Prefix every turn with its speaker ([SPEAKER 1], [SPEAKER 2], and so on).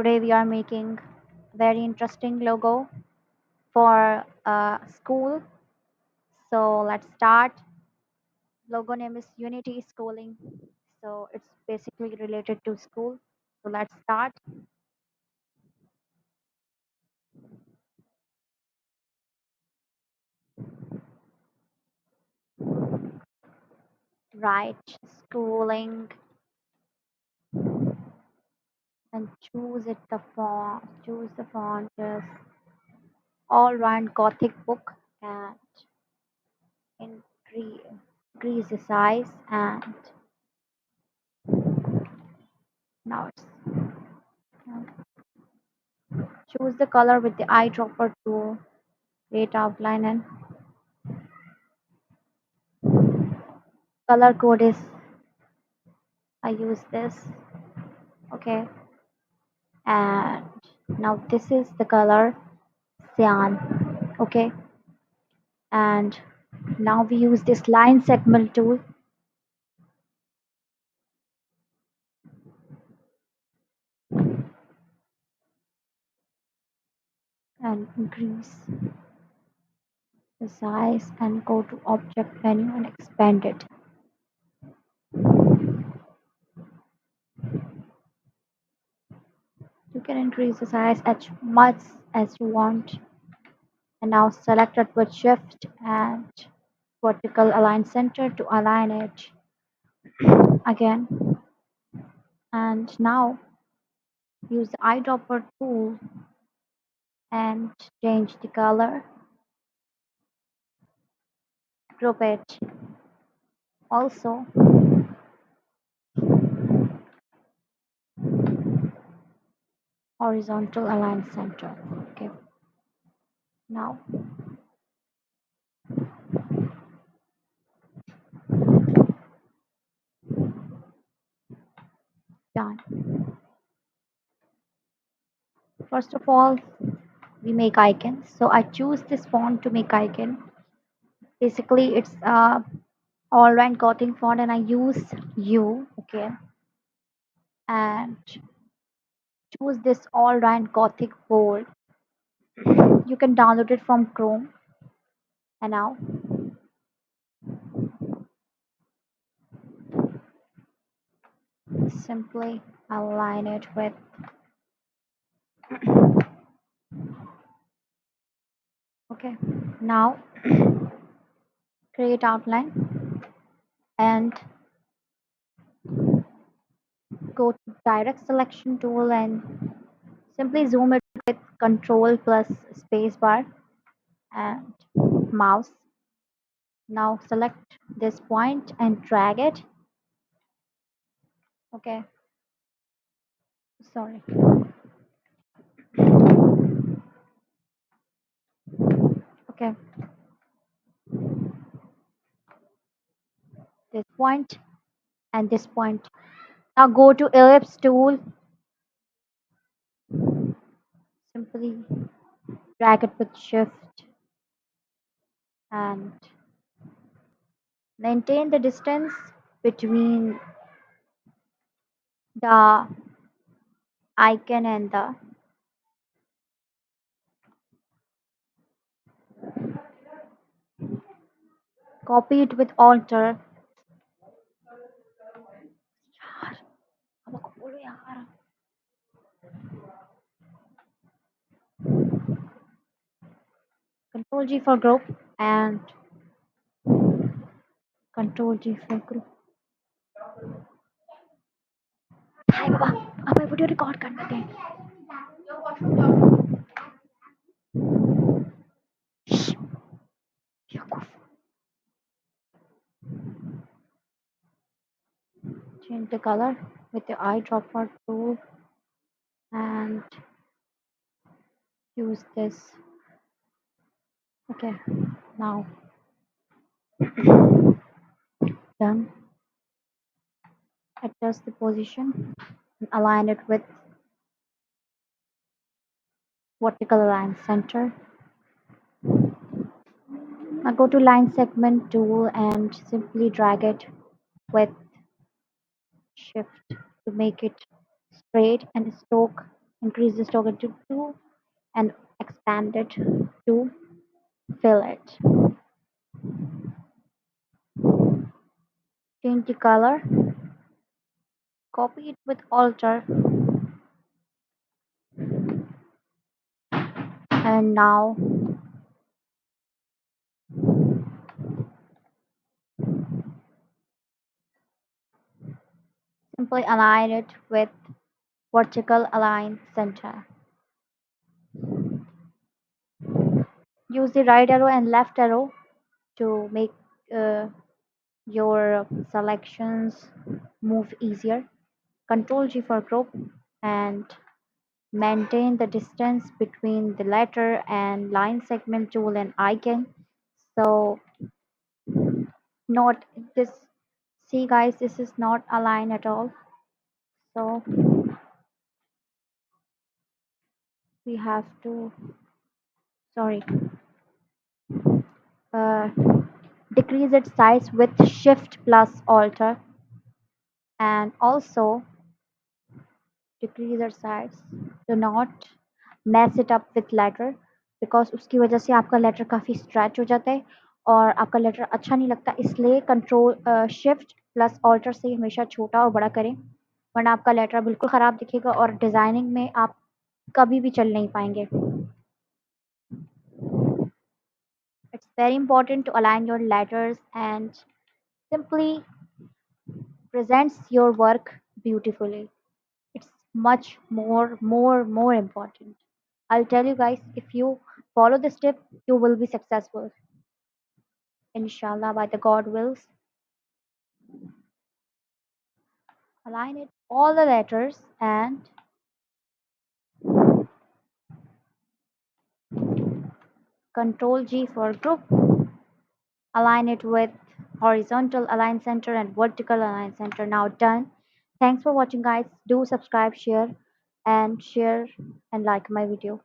[SPEAKER 1] Today we are making a very interesting logo for a school. So let's start. Logo name is Unity Schooling. So it's basically related to school. So let's start. Write schooling and choose it the font. Choose the font is all round Gothic book and increase increase the size and now it's choose the color with the eyedropper tool. Create outline and color code is I use this. Okay, and now this is the color cyan. Okay, and now we use this line segment tool and increase the size and go to object menu and expand it. You can increase the size as much as you want. And now select it with shift and vertical align center to align it again. And now use the eyedropper tool and change the color, group it. Also horizontal align center. Okay, now done. First of all, we make icons. So I choose this font to make icon. Basically, it's all round Gothic font, and I use U. Okay, and choose this all round Gothic bold. You can download it from Chrome. And now simply align it with. Okay, now create outline and go to direct selection tool and simply zoom it with control plus space bar and mouse. Now select this point and drag it. Okay, sorry. Okay, this point and this point. Now go to ellipse tool, simply drag it with shift and maintain the distance between the icon and the copy it with alter. Control G for group and Control G for group. हाय बाबा अब video record करना थे change the color with the eyedropper tool and use this. Okay, now done. Adjust the position and align it with vertical align center. Now go to line segment tool and simply drag it with shift to make it straight and stroke Increase this toggle to 2 and expand it to fill it. Change the color, copy it with alter, and now simply align it with vertical align center. Use the right arrow and left arrow to make uh, your selections move easier. Control G for group and maintain the distance between the letter and line segment tool and icon. So not this, see guys, this is not a line at all. So we have to, sorry, uh, decrease its size with shift plus alter, and also decrease its size. Do not mess it up with letter, because उसकी वजह से आपका letter काफ़ी stretch हो जाता है और आपका लेटर अच्छा नहीं लगता, इसलिए कंट्रोल शिफ्ट प्लस ऑल्टर से हमेशा छोटा और बड़ा करें, वरना आपका लेटर बिल्कुल ख़राब दिखेगा और डिज़ाइनिंग में आप कभी भी चल नहीं पाएंगे. It's very important to align your letters and simply presents your work beautifully. It's much more important. I'll tell you guys, if you follow this tip, you will be successful. Inshallah, by the God wills. Align it all the letters and Control G for group. Align it with horizontal align center and vertical align center. Now done. Thanks for watching guys. Do subscribe, share and like my video.